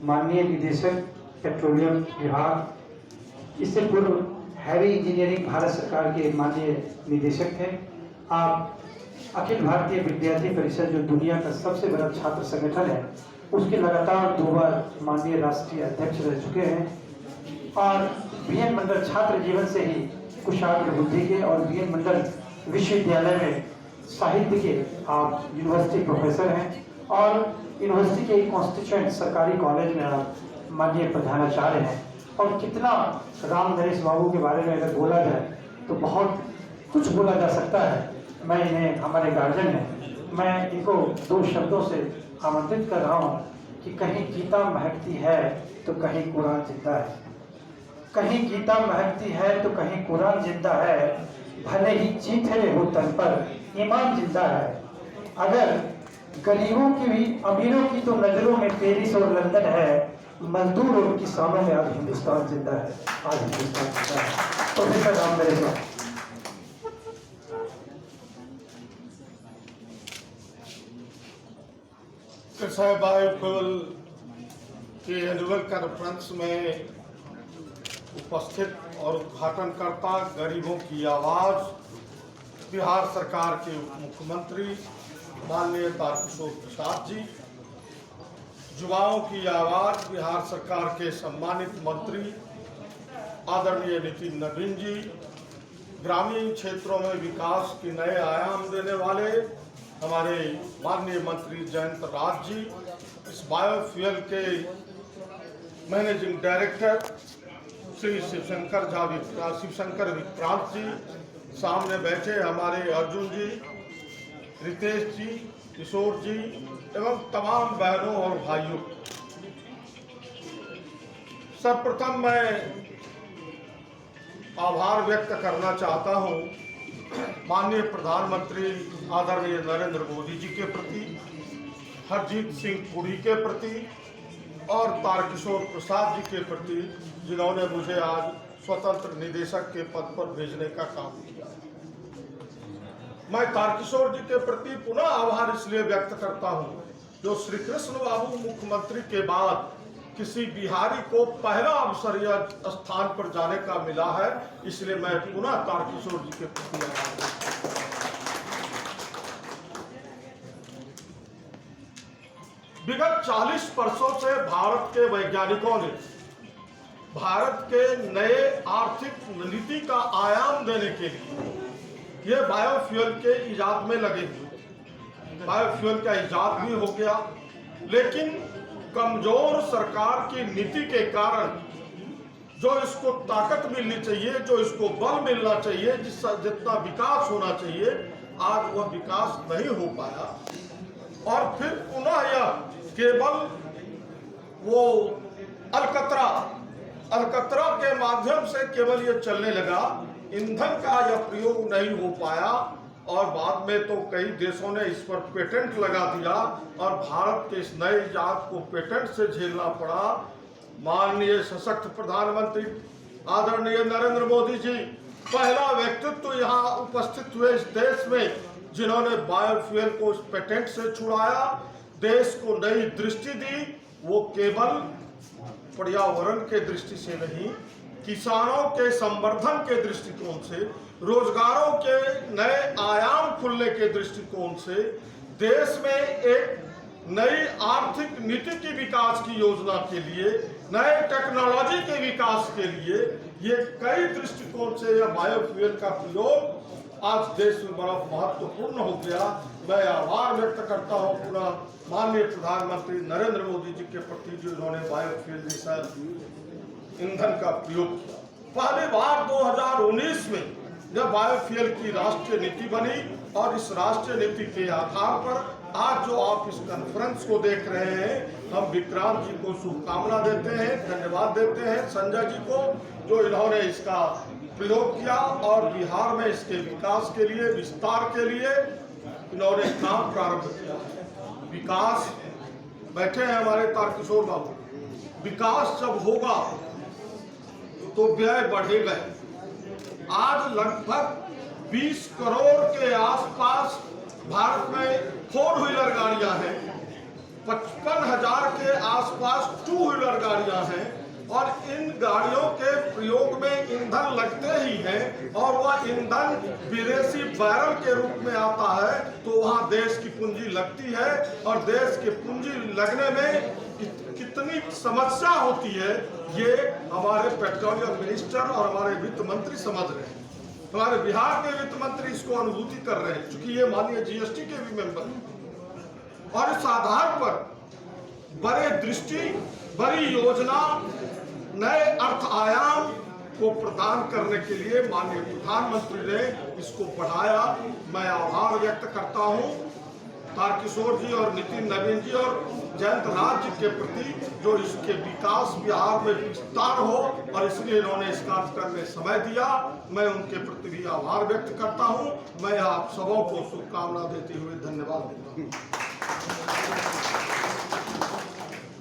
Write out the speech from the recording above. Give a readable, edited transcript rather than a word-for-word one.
माननीय निदेशक पेट्रोलियम विभाग, इससे पूर्व हैवी इंजीनियरिंग भारत सरकार के माननीय निदेशक थे। आप अखिल भारतीय विद्यार्थी परिषद, जो दुनिया का सबसे बड़ा छात्र संगठन है, उसके लगातार 2 बार माननीय राष्ट्रीय अध्यक्ष रह चुके हैं और बीएन मंडल छात्र जीवन से ही कुशाग्र बुद्धि के और बीएन मंडल विश्वविद्यालय में साहित्य के आप यूनिवर्सिटी प्रोफेसर हैं और यूनिवर्सिटी के कॉन्स्टिट्यूएंट सरकारी कॉलेज में आप माननीय प्रधानाचार्य हैं। और कितना राम नरेश बाबू के बारे में अगर बोला जाए तो बहुत कुछ बोला जा सकता है। मैं इन्हें, हमारे गार्जियन हैं, मैं इनको 2 शब्दों से आमंत्रित कर रहा हूँ कि कहीं गीता महकती है तो कहीं कुरान जिंदा है, कहीं गीता महकती है तो कहीं कुरान जिंदा है, भले ही चीथड़े हो तन पर ईमान जिंदा है। अगर गरीबों की भी अमीरों की तो नजरों में पेरिस और लंदन है, मजदूर और किसानों में आज हिंदुस्तान जिंदा है, आज हिंदुस्तान जिंदा है। प्रोफेसर राम नरेश बाबू। बायोफ्यूल के एनुअल कॉन्फ्रेंस में उपस्थित और उद्घाटनकर्ता, गरीबों की आवाज़, बिहार सरकार के उप मुख्यमंत्री माननीय तारकिशोर प्रसाद जी, युवाओं की आवाज़ बिहार सरकार के सम्मानित मंत्री आदरणीय नितिन नवीन जी, ग्रामीण क्षेत्रों में विकास के नए आयाम देने वाले हमारे माननीय मंत्री जयंत राज जी, इस बायोफ्यूल के मैनेजिंग डायरेक्टर श्री शिवशंकर विक्रांत जी, सामने बैठे हमारे अर्जुन जी, रितेश जी, किशोर जी एवं तमाम बहनों और भाइयों, सर्वप्रथम मैं आभार व्यक्त करना चाहता हूं माननीय प्रधानमंत्री आदरणीय नरेंद्र मोदी जी के प्रति, हरजीत सिंह पुरी के प्रति और तारकिशोर प्रसाद जी के प्रति, जिन्होंने मुझे आज स्वतंत्र निदेशक के पद पर भेजने का काम किया। मैं तारकिशोर जी के प्रति पुनः आभार इसलिए व्यक्त करता हूं, जो श्री कृष्ण बाबू मुख्यमंत्री के बाद किसी बिहारी को पहला अवसर या स्थान पर जाने का मिला है, इसलिए मैं पुनः तारकिशोर जी के प्रति आभार व्यक्त करता हूं। विगत 40 वर्षों से भारत के वैज्ञानिकों ने भारत के नए आर्थिक नीति का आयाम देने के लिए ये बायोफ्यूल के इजाद में लगे हुए। बायोफ्यूल का इजाद भी हो गया, लेकिन कमजोर सरकार की नीति के कारण जो इसको ताकत मिलनी चाहिए, जो इसको बल मिलना चाहिए, जितना विकास होना चाहिए, आज वह विकास नहीं हो पाया। और फिर पुनः यह केवल वो अलकतरा के माध्यम से केवल ये चलने लगा, ईंधन का यह प्रयोग नहीं हो पाया और बाद में तो कई देशों ने इस पर पेटेंट लगा दिया और भारत के इस नए इजाद को पेटेंट से झेलना पड़ा। माननीय सशक्त प्रधानमंत्री आदरणीय नरेंद्र मोदी जी पहला व्यक्तित्व यहाँ उपस्थित हुए इस देश में, जिन्होंने बायोफ्यूल को पेटेंट से छुड़ाया, देश को नई दृष्टि दी। वो केवल पर्यावरण के दृष्टि से नहीं, किसानों के संवर्धन के दृष्टिकोण से, रोजगारों के नए आयाम खुलने के दृष्टिकोण से, देश में एक नई आर्थिक नीति की विकास की योजना के लिए, नए टेक्नोलॉजी के विकास के लिए, ये कई दृष्टिकोण से यह बायोफ्यूल का प्रयोग आज देश में बड़ा महत्वपूर्ण हो गया। मैं आभार व्यक्त करता हूँ पूरा माननीय प्रधानमंत्री नरेंद्र मोदी जी के प्रति, जो इन्होंने बायोफ्यूल जैसा ईंधन का प्रयोग किया। पहली बार 2019 में जब बायोफ्यूल की राष्ट्रीय नीति बनी और इस राष्ट्रीय नीति के आधार पर आज जो आप इस कॉन्फ्रेंस को देख रहे हैं, हम विक्रांत जी को शुभकामना देते हैं, धन्यवाद देते हैं, संजय जी को जो इन्होंने इसका प्रयोग किया और बिहार में इसके विकास के लिए, विस्तार के लिए इन्होंने काम प्रारंभ किया। विकास, बैठे हैं हमारे तारकिशोर बाबू, विकास जब होगा तो व्यय बढ़ेगा। आज लगभग 20 करोड़ के आसपास भारत में 4 व्हीलर गाड़ियां हैं 55,000 के आसपास 2 व्हीलर गाड़ियां हैं और इन गाड़ियों के प्रयोग में ईंधन लगते ही है और वह ईंधन विदेशी बैरल के रूप में आता है, तो वहां देश की पूंजी लगती है और देश की पूंजी लगने में कितनी समस्या होती है ये हमारे पेट्रोलियम मिनिस्टर और हमारे वित्त मंत्री समझ रहे हैं। हमारे बिहार के वित्त मंत्री इसको अनुभूति कर रहे हैं, क्योंकि ये माननीय जीएसटी के भी मेंबर हैं। और इस आधार पर बड़े दृष्टि, बड़ी योजना, नए अर्थ आयाम को प्रदान करने के लिए माननीय प्रधानमंत्री ने इसको बढ़ाया। मैं आभार व्यक्त करता हूं तारकिशोर जी और नितिन नवीन जी और जयंत राज जी के प्रति, जो इसके विकास बिहार में विस्तार हो और इसलिए इन्होंने इस कार्यक्रम में समय दिया। मैं उनके प्रति भी आभार व्यक्त करता हूं। मैं आप सबों को शुभकामना देते हुए धन्यवाद देता हूं।